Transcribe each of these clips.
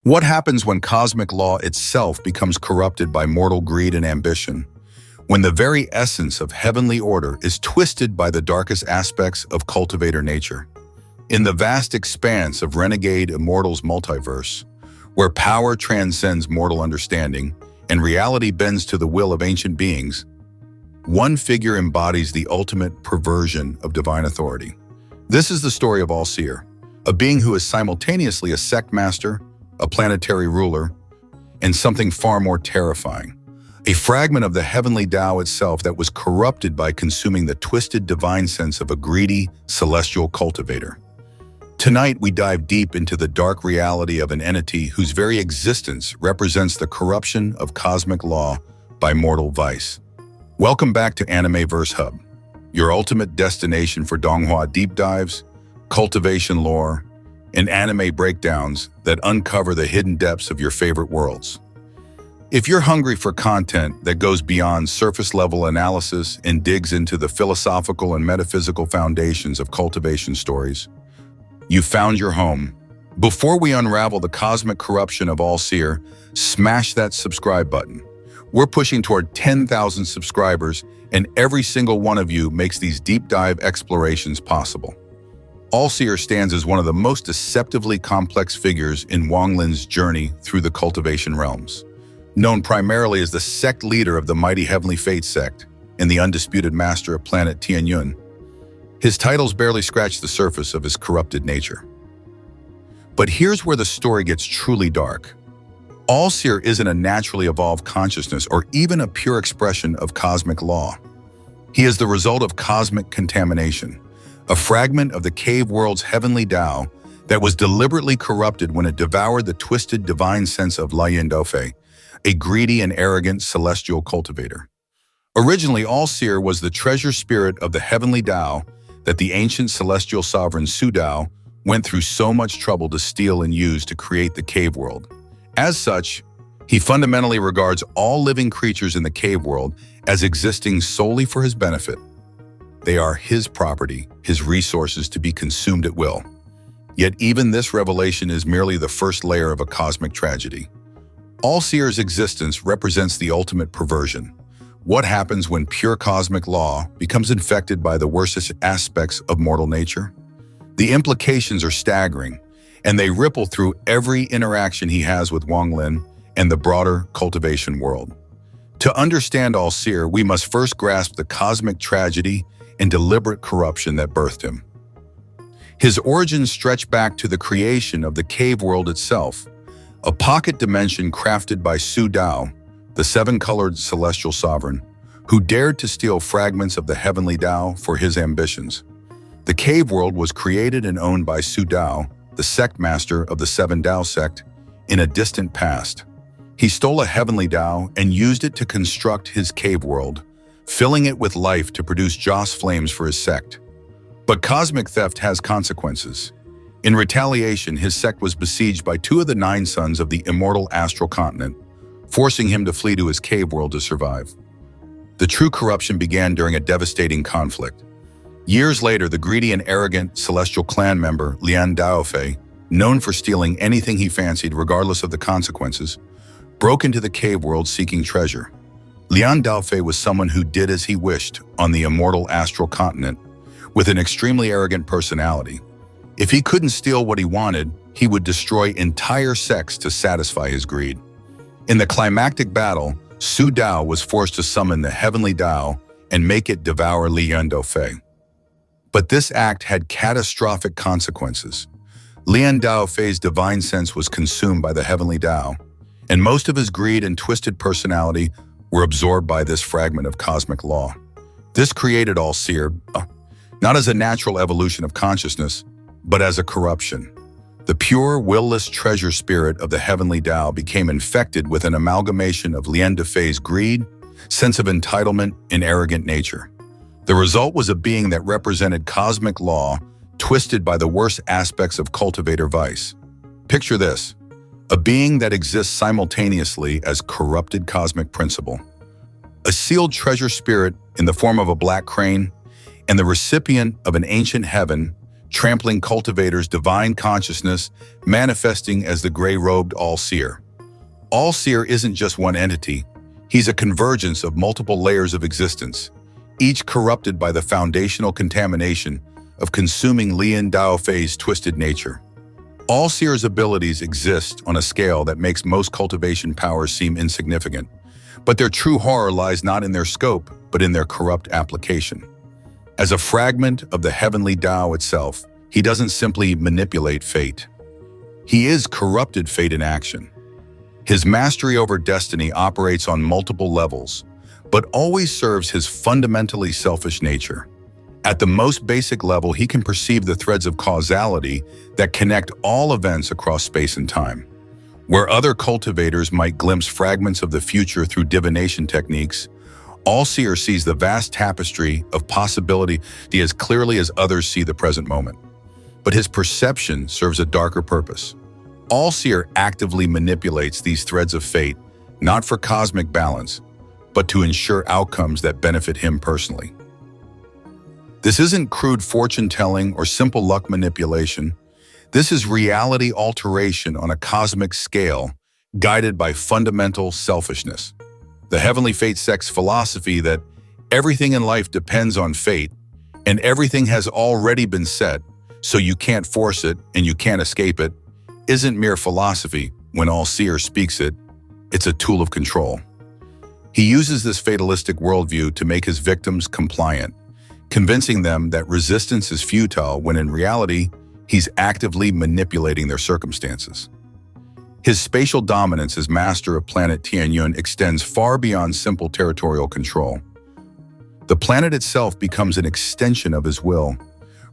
What happens when cosmic law itself becomes corrupted by mortal greed and ambition? When the very essence of heavenly order is twisted by the darkest aspects of cultivator nature? In the vast expanse of Renegade Immortal's multiverse, where power transcends mortal understanding and reality bends to the will of ancient beings, one figure embodies the ultimate perversion of divine authority. This is the story of All-Seer, a being who is simultaneously a sect master, a planetary ruler, and something far more terrifying, a fragment of the Heavenly Dao itself that was corrupted by consuming the twisted divine sense of a greedy, celestial cultivator. Tonight, we dive deep into the dark reality of an entity whose very existence represents the corruption of cosmic law by mortal vice. Welcome back to Animeverse Hub, your ultimate destination for Donghua deep dives, cultivation lore, and anime breakdowns that uncover the hidden depths of your favorite worlds. If you're hungry for content that goes beyond surface-level analysis and digs into the philosophical and metaphysical foundations of cultivation stories, you've found your home. Before we unravel the cosmic corruption of All-Seer, smash that subscribe button. We're pushing toward 10,000 subscribers, and every single one of you makes these deep dive explorations possible. All-Seer stands as one of the most deceptively complex figures in Wang Lin's journey through the cultivation realms. Known primarily as the sect leader of the mighty Heavenly Fate Sect and the undisputed master of Planet Tian Yun, his titles barely scratch the surface of his corrupted nature. But here's where the story gets truly dark. All-Seer isn't a naturally evolved consciousness or even a pure expression of cosmic law. He is the result of cosmic contamination, a fragment of the cave world's Heavenly Dao that was deliberately corrupted when it devoured the twisted divine sense of Lian Daofei, a greedy and arrogant celestial cultivator. Originally, All-Seer was the treasure spirit of the Heavenly Dao that the ancient celestial sovereign Su Dao went through so much trouble to steal and use to create the cave world. As such, he fundamentally regards all living creatures in the cave world as existing solely for his benefit. They are his property, his resources to be consumed at will. Yet even this revelation is merely the first layer of a cosmic tragedy. All-Seer's existence represents the ultimate perversion. What happens when pure cosmic law becomes infected by the worst aspects of mortal nature? The implications are staggering, and they ripple through every interaction he has with Wang Lin and the broader cultivation world. To understand All-Seer, we must first grasp the cosmic tragedy and deliberate corruption that birthed him. His origins stretch back to the creation of the cave world itself, a pocket dimension crafted by Su Dao, the seven-colored celestial sovereign, who dared to steal fragments of the Heavenly Dao for his ambitions. The cave world was created and owned by Su Dao, the sect master of the Seven Dao sect, in a distant past. He stole a Heavenly Dao and used it to construct his cave world, filling it with life to produce Joss flames for his sect. But cosmic theft has consequences. In retaliation, his sect was besieged by two of the 9 sons of the immortal astral continent, forcing him to flee to his cave world to survive. The true corruption began during a devastating conflict. Years later, the greedy and arrogant celestial clan member Lian Daofei, known for stealing anything he fancied regardless of the consequences, broke into the cave world seeking treasure. Lian Daofei was someone who did as he wished on the immortal astral continent, with an extremely arrogant personality. If he couldn't steal what he wanted, he would destroy entire sects to satisfy his greed. In the climactic battle, Su Dao was forced to summon the Heavenly Dao and make it devour Lian Daofei. But this act had catastrophic consequences. Lian Daofei's divine sense was consumed by the Heavenly Dao, and most of his greed and twisted personality were absorbed by this fragment of cosmic law. This created All-Seer, not as a natural evolution of consciousness, but as a corruption. The pure, will-less treasure spirit of the Heavenly Dao became infected with an amalgamation of Lian Daofei's greed, sense of entitlement, and arrogant nature. The result was a being that represented cosmic law, twisted by the worst aspects of cultivator vice. Picture this: a being that exists simultaneously as corrupted cosmic principle, a sealed treasure spirit in the form of a black crane, and the recipient of an ancient heaven trampling cultivators' divine consciousness, manifesting as the gray-robed All-Seer. All-Seer isn't just one entity. He's a convergence of multiple layers of existence, each corrupted by the foundational contamination of consuming Lian Daofei's twisted nature. All-Seer's abilities exist on a scale that makes most cultivation powers seem insignificant, but their true horror lies not in their scope, but in their corrupt application. As a fragment of the Heavenly Dao itself, he doesn't simply manipulate fate. He is corrupted fate in action. His mastery over destiny operates on multiple levels, but always serves his fundamentally selfish nature. At the most basic level, he can perceive the threads of causality that connect all events across space and time. Where other cultivators might glimpse fragments of the future through divination techniques, All-Seer sees the vast tapestry of possibility as clearly as others see the present moment. But his perception serves a darker purpose. All-Seer actively manipulates these threads of fate, not for cosmic balance, but to ensure outcomes that benefit him personally. This isn't crude fortune-telling or simple luck manipulation. This is reality alteration on a cosmic scale, guided by fundamental selfishness. The Heavenly Fate Sect's philosophy that everything in life depends on fate, and everything has already been set, so you can't force it and you can't escape it, isn't mere philosophy. When All-Seer speaks it, it's a tool of control. He uses this fatalistic worldview to make his victims compliant, convincing them that resistance is futile when in reality, he's actively manipulating their circumstances. His spatial dominance as master of Planet Tian Yun extends far beyond simple territorial control. The planet itself becomes an extension of his will,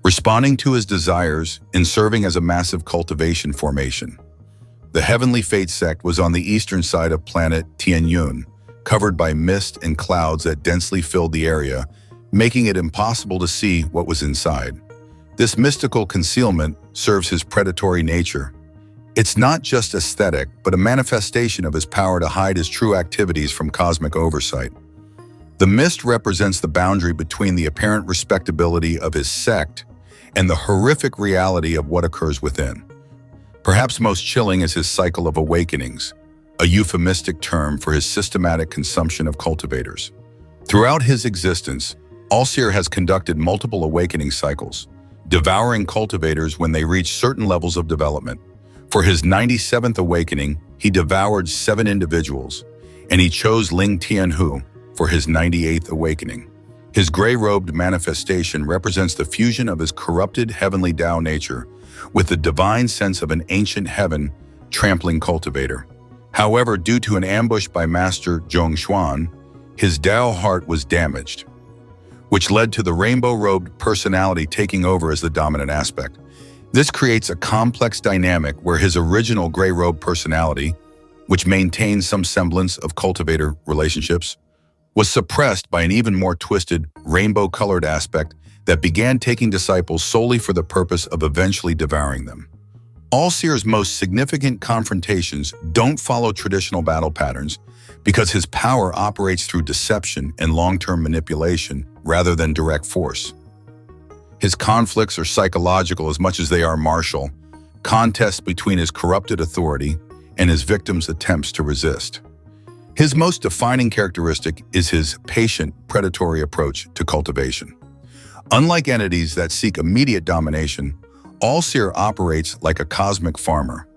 responding to his desires and serving as a massive cultivation formation. The Heavenly Fate Sect was on the eastern side of Planet Tian Yun, covered by mist and clouds that densely filled the area, making it impossible to see what was inside. This mystical concealment serves his predatory nature. It's not just aesthetic, but a manifestation of his power to hide his true activities from cosmic oversight. The mist represents the boundary between the apparent respectability of his sect and the horrific reality of what occurs within. Perhaps most chilling is his cycle of awakenings, a euphemistic term for his systematic consumption of cultivators. Throughout his existence, All-Seer has conducted multiple awakening cycles, devouring cultivators when they reach certain levels of development. For his 97th awakening, he devoured 7 individuals, and he chose Ling Tianhu for his 98th awakening. His gray-robed manifestation represents the fusion of his corrupted Heavenly Dao nature with the divine sense of an ancient heaven trampling cultivator. However, due to an ambush by Master Zhongshuan, his Dao heart was damaged, which led to the rainbow-robed personality taking over as the dominant aspect. This creates a complex dynamic where his original gray-robed personality, which maintains some semblance of cultivator relationships, was suppressed by an even more twisted, rainbow-colored aspect that began taking disciples solely for the purpose of eventually devouring them. All-Seer's most significant confrontations don't follow traditional battle patterns because his power operates through deception and long-term manipulation rather than direct force. His conflicts are psychological as much as they are martial, contests between his corrupted authority and his victims' attempts to resist. His most defining characteristic is his patient, predatory approach to cultivation. Unlike entities that seek immediate domination, All-Seer operates like a cosmic farmer,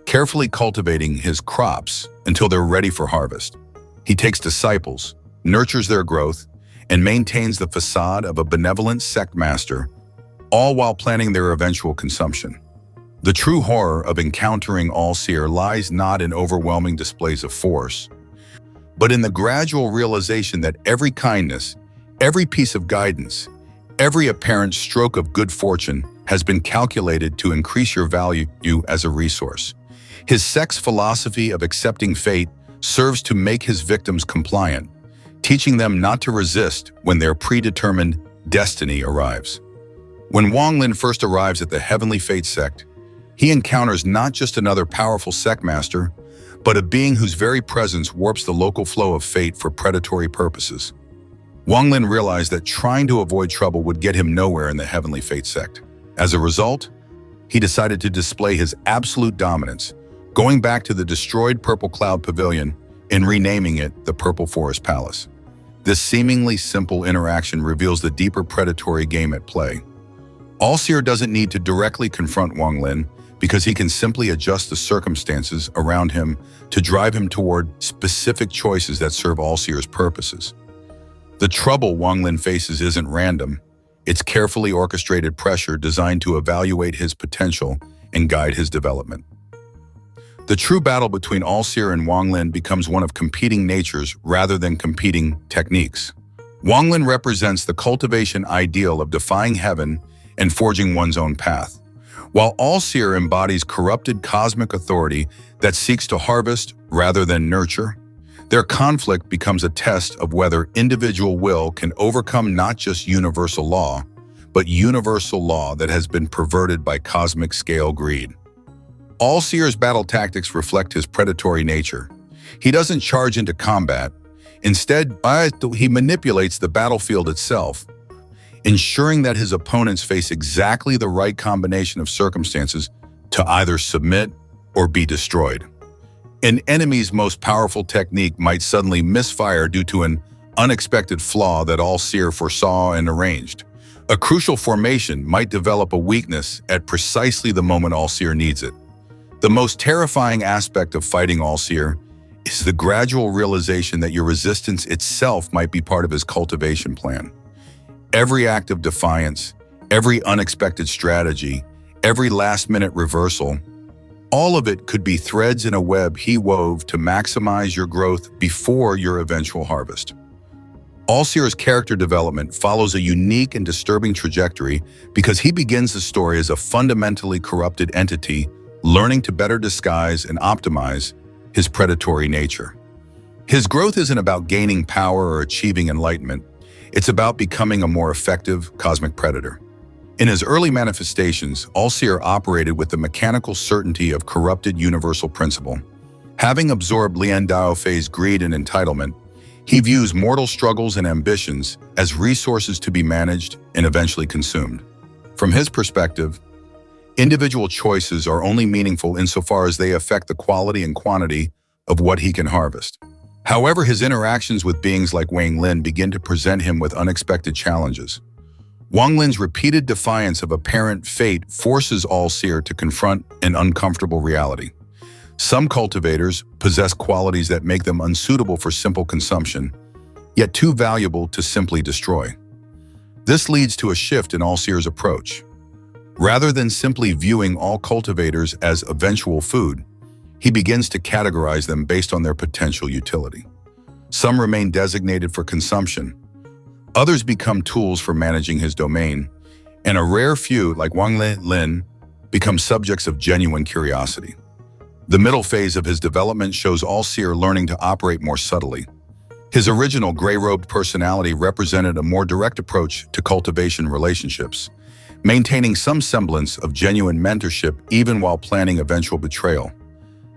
carefully cultivating his crops until they're ready for harvest. He takes disciples, nurtures their growth, and maintains the facade of a benevolent sect master, all while planning their eventual consumption. The true horror of encountering All-Seer lies not in overwhelming displays of force, but in the gradual realization that every kindness, every piece of guidance, every apparent stroke of good fortune has been calculated to increase your value as a resource. His sect's philosophy of accepting fate serves to make his victims compliant, teaching them not to resist when their predetermined destiny arrives. When Wang Lin first arrives at the Heavenly Fate Sect, he encounters not just another powerful sect master, but a being whose very presence warps the local flow of fate for predatory purposes. Wang Lin realized that trying to avoid trouble would get him nowhere in the Heavenly Fate Sect. As a result, he decided to display his absolute dominance, going back to the destroyed Purple Cloud Pavilion and renaming it the Purple Forest Palace. This seemingly simple interaction reveals the deeper predatory game at play. All-Seer doesn't need to directly confront Wang Lin because he can simply adjust the circumstances around him to drive him toward specific choices that serve All-Seer's purposes. The trouble Wang Lin faces isn't random. It's carefully orchestrated pressure designed to evaluate his potential and guide his development. The true battle between All-Seer and Wang Lin becomes one of competing natures rather than competing techniques. Wang Lin represents the cultivation ideal of defying heaven and forging one's own path, while All-Seer embodies corrupted cosmic authority that seeks to harvest rather than nurture. Their conflict becomes a test of whether individual will can overcome not just universal law, but universal law that has been perverted by cosmic scale greed. All-Seer's battle tactics reflect his predatory nature. He doesn't charge into combat. Instead, he manipulates the battlefield itself, ensuring that his opponents face exactly the right combination of circumstances to either submit or be destroyed. An enemy's most powerful technique might suddenly misfire due to an unexpected flaw that All-Seer foresaw and arranged. A crucial formation might develop a weakness at precisely the moment All-Seer needs it. The most terrifying aspect of fighting All-Seer is the gradual realization that your resistance itself might be part of his cultivation plan. Every act of defiance, every unexpected strategy, every last-minute reversal, all of it could be threads in a web he wove to maximize your growth before your eventual harvest. All-Seer's character development follows a unique and disturbing trajectory because he begins the story as a fundamentally corrupted entity learning to better disguise and optimize his predatory nature. His growth isn't about gaining power or achieving enlightenment. It's about becoming a more effective cosmic predator. In his early manifestations, All-Seer operated with the mechanical certainty of corrupted universal principle. Having absorbed Lian Daofei's greed and entitlement, he views mortal struggles and ambitions as resources to be managed and eventually consumed. From his perspective, individual choices are only meaningful insofar as they affect the quality and quantity of what he can harvest. However, his interactions with beings like Wang Lin begin to present him with unexpected challenges. Wang Lin's repeated defiance of apparent fate forces All-Seer to confront an uncomfortable reality. Some cultivators possess qualities that make them unsuitable for simple consumption, yet too valuable to simply destroy. This leads to a shift in All-Seer's approach. Rather than simply viewing all cultivators as eventual food, he begins to categorize them based on their potential utility. Some remain designated for consumption, others become tools for managing his domain, and a rare few, like Wang Lin, become subjects of genuine curiosity. The middle phase of his development shows All-Seer learning to operate more subtly. His original gray-robed personality represented a more direct approach to cultivation relationships, maintaining some semblance of genuine mentorship even while planning eventual betrayal.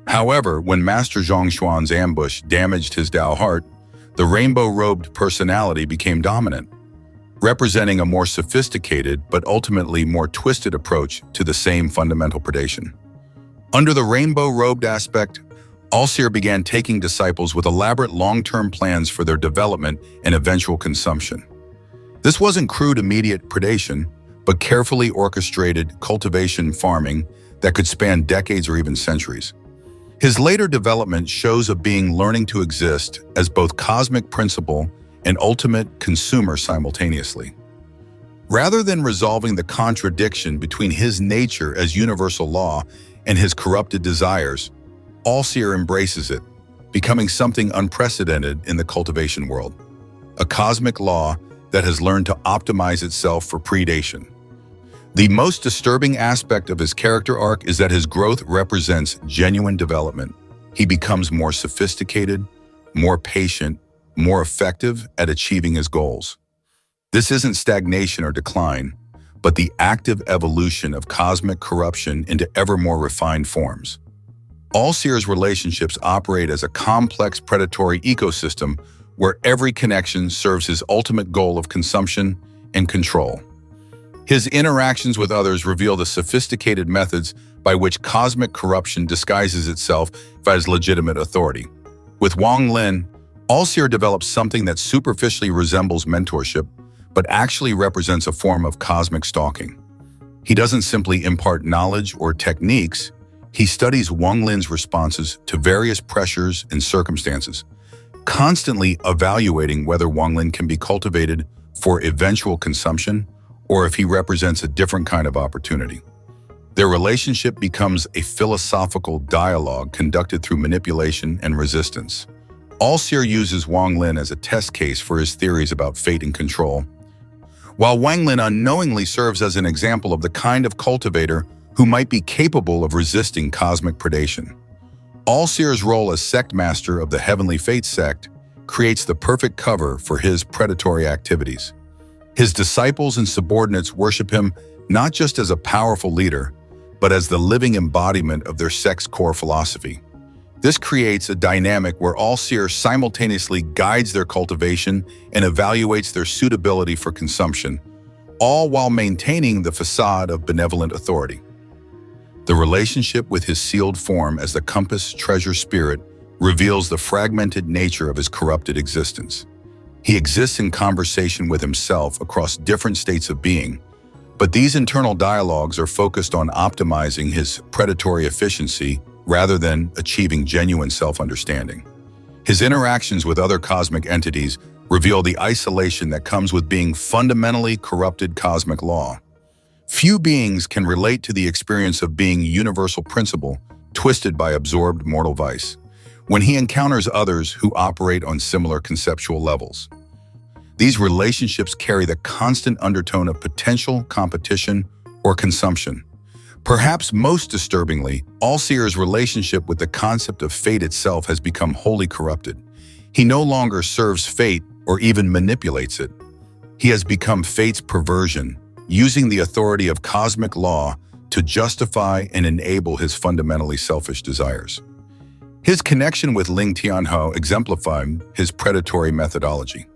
However, when Master Zhongshuan's ambush damaged his Dao heart, the rainbow-robed personality became dominant, representing a more sophisticated but ultimately more twisted approach to the same fundamental predation. Under the rainbow-robed aspect, All-Seer began taking disciples with elaborate long-term plans for their development and eventual consumption. This wasn't crude immediate predation, but carefully orchestrated cultivation farming that could span decades or even centuries. His later development shows a being learning to exist as both cosmic principle and ultimate consumer simultaneously. Rather than resolving the contradiction between his nature as universal law and his corrupted desires, All-Seer embraces it, becoming something unprecedented in the cultivation world, a cosmic law that has learned to optimize itself for predation. The most disturbing aspect of his character arc is that his growth represents genuine development. He becomes more sophisticated, more patient, more effective at achieving his goals. This isn't stagnation or decline, but the active evolution of cosmic corruption into ever more refined forms. All-Seer's relationships operate as a complex predatory ecosystem where every connection serves his ultimate goal of consumption and control. His interactions with others reveal the sophisticated methods by which cosmic corruption disguises itself as legitimate authority. With Wang Lin, All-Seer develops something that superficially resembles mentorship, but actually represents a form of cosmic stalking. He doesn't simply impart knowledge or techniques, he studies Wang Lin's responses to various pressures and circumstances, constantly evaluating whether Wang Lin can be cultivated for eventual consumption or if he represents a different kind of opportunity. Their relationship becomes a philosophical dialogue conducted through manipulation and resistance. All-Seer uses Wang Lin as a test case for his theories about fate and control, while Wang Lin unknowingly serves as an example of the kind of cultivator who might be capable of resisting cosmic predation. All-Seer's role as sect master of the Heavenly Fate Sect creates the perfect cover for his predatory activities. His disciples and subordinates worship him not just as a powerful leader, but as the living embodiment of their sect's core philosophy. This creates a dynamic where All-Seer simultaneously guides their cultivation and evaluates their suitability for consumption, all while maintaining the facade of benevolent authority. The relationship with his sealed form as the compass treasure spirit reveals the fragmented nature of his corrupted existence. He exists in conversation with himself across different states of being, but these internal dialogues are focused on optimizing his predatory efficiency rather than achieving genuine self-understanding. His interactions with other cosmic entities reveal the isolation that comes with being fundamentally corrupted cosmic law. Few beings can relate to the experience of being universal principle twisted by absorbed mortal vice, when he encounters others who operate on similar conceptual levels. These relationships carry the constant undertone of potential competition or consumption. Perhaps most disturbingly, All-Seer's relationship with the concept of fate itself has become wholly corrupted. He no longer serves fate or even manipulates it. He has become fate's perversion, using the authority of cosmic law to justify and enable his fundamentally selfish desires. His connection with Ling Tianhou exemplified his predatory methodology.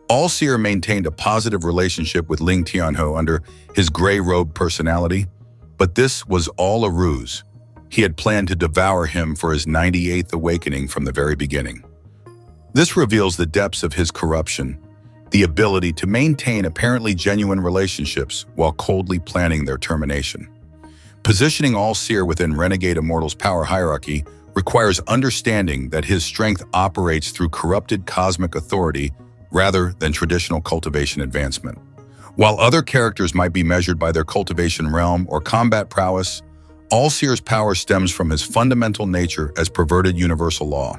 All-Seer maintained a positive relationship with Ling Tianhou under his gray robe personality, but this was all a ruse. He had planned to devour him for his 98th awakening from the very beginning. This reveals the depths of his corruption, the ability to maintain apparently genuine relationships while coldly planning their termination. Positioning All-Seer within Renegade Immortal's power hierarchy requires understanding that his strength operates through corrupted cosmic authority rather than traditional cultivation advancement. While other characters might be measured by their cultivation realm or combat prowess, All-Seer's power stems from his fundamental nature as perverted universal law.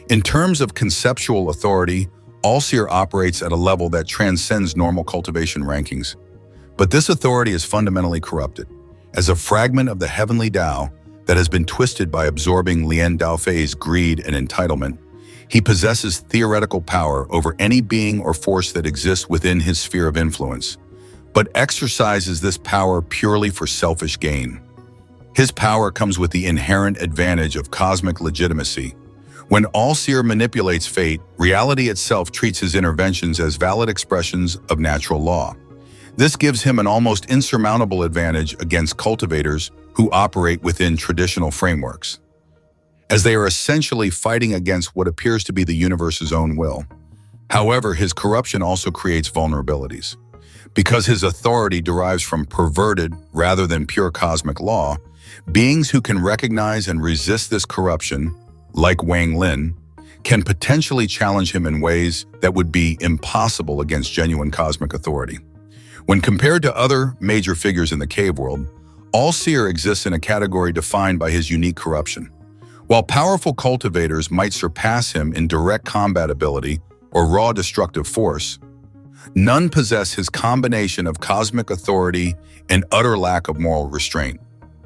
In terms of conceptual authority, All-Seer operates at a level that transcends normal cultivation rankings. But this authority is fundamentally corrupted. As a fragment of the Heavenly Dao that has been twisted by absorbing Lian Daofei's greed and entitlement, he possesses theoretical power over any being or force that exists within his sphere of influence, but exercises this power purely for selfish gain. His power comes with the inherent advantage of cosmic legitimacy. When All-Seer manipulates fate, reality itself treats his interventions as valid expressions of natural law. This gives him an almost insurmountable advantage against cultivators who operate within traditional frameworks, as they are essentially fighting against what appears to be the universe's own will. However, his corruption also creates vulnerabilities. Because his authority derives from perverted rather than pure cosmic law, beings who can recognize and resist this corruption, like Wang Lin, can potentially challenge him in ways that would be impossible against genuine cosmic authority. When compared to other major figures in the cave world, All-Seer exists in a category defined by his unique corruption. While powerful cultivators might surpass him in direct combat ability or raw destructive force, none possess his combination of cosmic authority and utter lack of moral restraint.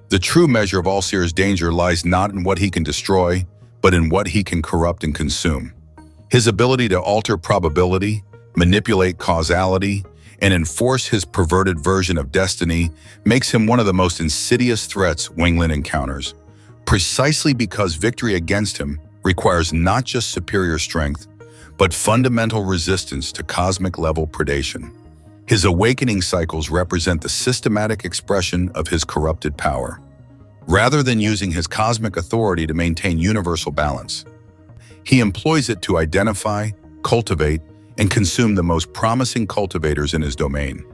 The true measure of All-Seer's danger lies not in what he can destroy, but in what he can corrupt and consume. His ability to alter probability, manipulate causality, and enforce his perverted version of destiny makes him one of the most insidious threats Wang Lin encounters, precisely because victory against him requires not just superior strength, but fundamental resistance to cosmic-level predation. His awakening cycles represent the systematic expression of his corrupted power, rather than using his cosmic authority to maintain universal balance. He employs it to identify, cultivate, and consume the most promising cultivators in his domain.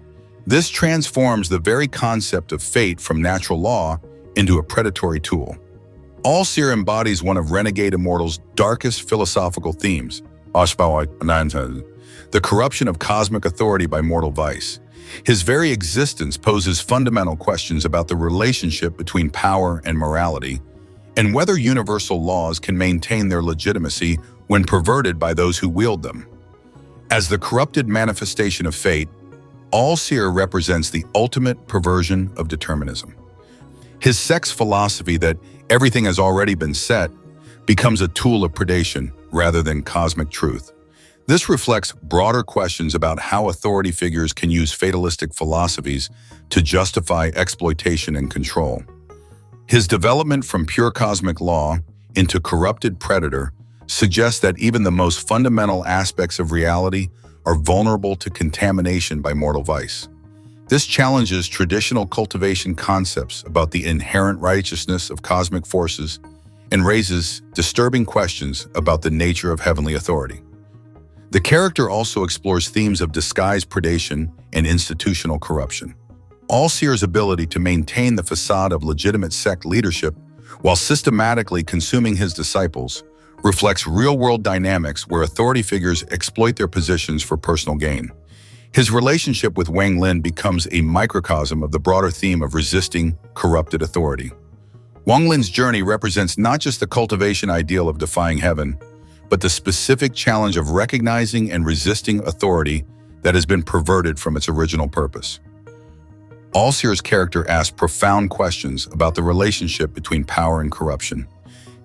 This transforms the very concept of fate from natural law into a predatory tool. All-Seer embodies one of Renegade Immortal's darkest philosophical themes, the corruption of cosmic authority by mortal vice. His very existence poses fundamental questions about the relationship between power and morality, and whether universal laws can maintain their legitimacy when perverted by those who wield them. As the corrupted manifestation of fate, All-Seer represents the ultimate perversion of determinism. His sect's philosophy that everything has already been set becomes a tool of predation rather than cosmic truth. This reflects broader questions about how authority figures can use fatalistic philosophies to justify exploitation and control. His development from pure cosmic law into corrupted predator suggests that even the most fundamental aspects of reality are vulnerable to contamination by mortal vice. This challenges traditional cultivation concepts about the inherent righteousness of cosmic forces and raises disturbing questions about the nature of heavenly authority. The character also explores themes of disguised predation and institutional corruption. All-Seer's ability to maintain the facade of legitimate sect leadership while systematically consuming his disciples reflects real-world dynamics where authority figures exploit their positions for personal gain. His relationship with Wang Lin becomes a microcosm of the broader theme of resisting corrupted authority. Wang Lin's journey represents not just the cultivation ideal of defying heaven, but the specific challenge of recognizing and resisting authority that has been perverted from its original purpose. All-Seer's character asks profound questions about the relationship between power and corruption.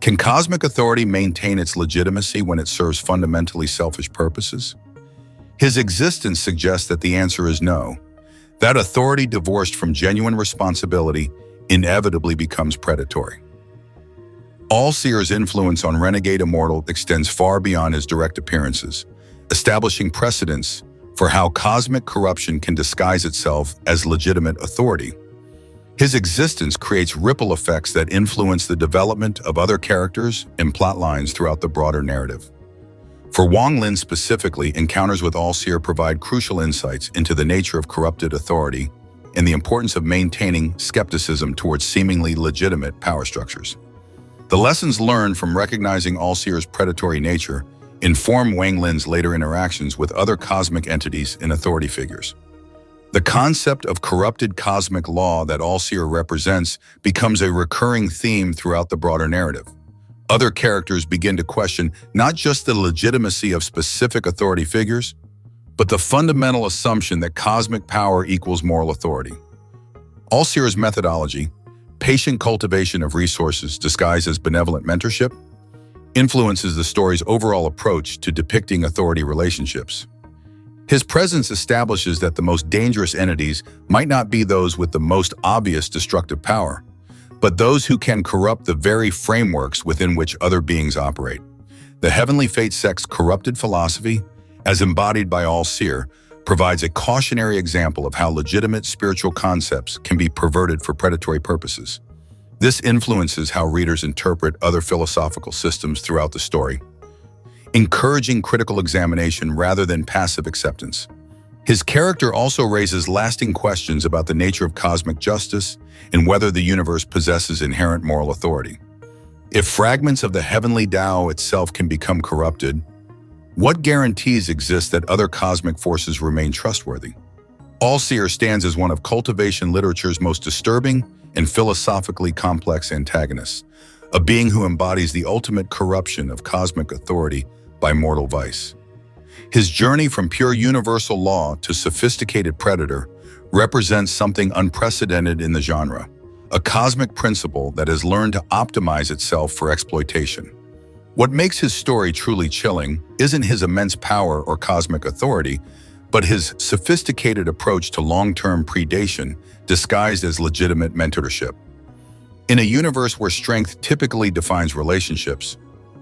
Can cosmic authority maintain its legitimacy when it serves fundamentally selfish purposes? His existence suggests that the answer is no. That authority divorced from genuine responsibility inevitably becomes predatory. All-Seer's influence on Renegade Immortal extends far beyond his direct appearances, establishing precedents for how cosmic corruption can disguise itself as legitimate authority. His existence creates ripple effects that influence the development of other characters and plot lines throughout the broader narrative. For Wang Lin specifically, encounters with All-Seer provide crucial insights into the nature of corrupted authority and the importance of maintaining skepticism towards seemingly legitimate power structures. The lessons learned from recognizing All-Seer's predatory nature inform Wang Lin's later interactions with other cosmic entities and authority figures. The concept of corrupted cosmic law that All-Seer represents becomes a recurring theme throughout the broader narrative. Other characters begin to question not just the legitimacy of specific authority figures, but the fundamental assumption that cosmic power equals moral authority. All-Seer's methodology, patient cultivation of resources disguised as benevolent mentorship, influences the story's overall approach to depicting authority relationships. His presence establishes that the most dangerous entities might not be those with the most obvious destructive power, but those who can corrupt the very frameworks within which other beings operate. The Heavenly Fate Sect's corrupted philosophy, as embodied by All-Seer, provides a cautionary example of how legitimate spiritual concepts can be perverted for predatory purposes. This influences how readers interpret other philosophical systems throughout the story, encouraging critical examination rather than passive acceptance. His character also raises lasting questions about the nature of cosmic justice and whether the universe possesses inherent moral authority. If fragments of the Heavenly Dao itself can become corrupted, what guarantees exist that other cosmic forces remain trustworthy? All-Seer stands as one of cultivation literature's most disturbing and philosophically complex antagonists, a being who embodies the ultimate corruption of cosmic authority by mortal vice. His journey from pure universal law to sophisticated predator represents something unprecedented in the genre, a cosmic principle that has learned to optimize itself for exploitation. What makes his story truly chilling isn't his immense power or cosmic authority, but his sophisticated approach to long-term predation disguised as legitimate mentorship. In a universe where strength typically defines relationships,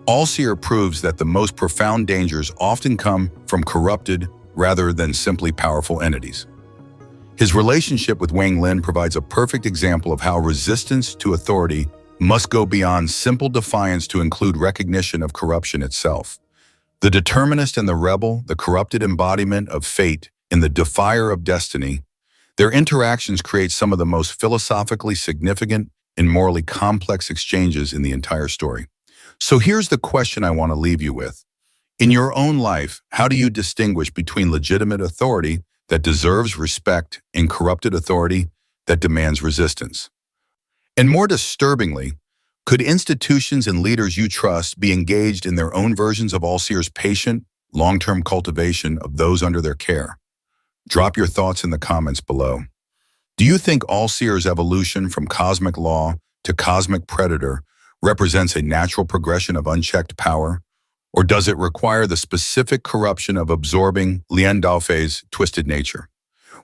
All-Seer proves that the most profound dangers often come from corrupted rather than simply powerful entities. His relationship with Wang Lin provides a perfect example of how resistance to authority must go beyond simple defiance to include recognition of corruption itself. The determinist and the rebel, the corrupted embodiment of fate and the defier of destiny, their interactions create some of the most philosophically significant and morally complex exchanges in the entire story. So here's the question I want to leave you with. In your own life, how do you distinguish between legitimate authority that deserves respect and corrupted authority that demands resistance? And more disturbingly, could institutions and leaders you trust be engaged in their own versions of All-Seer's patient, long-term cultivation of those under their care? Drop your thoughts in the comments below. Do you think All-Seer's evolution from cosmic law to cosmic predator represents a natural progression of unchecked power? Or does it require the specific corruption of absorbing Lian Daofei's twisted nature?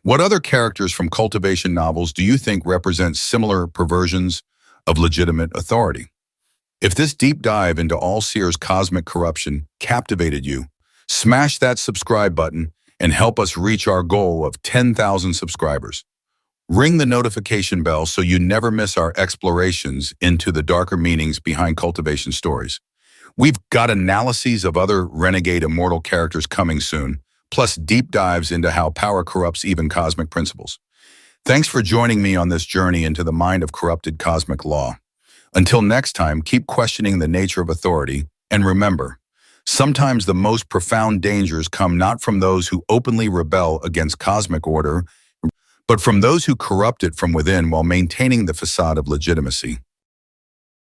What other characters from cultivation novels do you think represent similar perversions of legitimate authority? If this deep dive into All-Seer's cosmic corruption captivated you, smash that subscribe button and help us reach our goal of 10,000 subscribers. Ring the notification bell so you never miss our explorations into the darker meanings behind cultivation stories. We've got analyses of other Renegade Immortal characters coming soon, plus deep dives into how power corrupts even cosmic principles. Thanks for joining me on this journey into the mind of corrupted cosmic law. Until next time, keep questioning the nature of authority, and remember, sometimes the most profound dangers come not from those who openly rebel against cosmic order, but from those who corrupt it from within while maintaining the facade of legitimacy.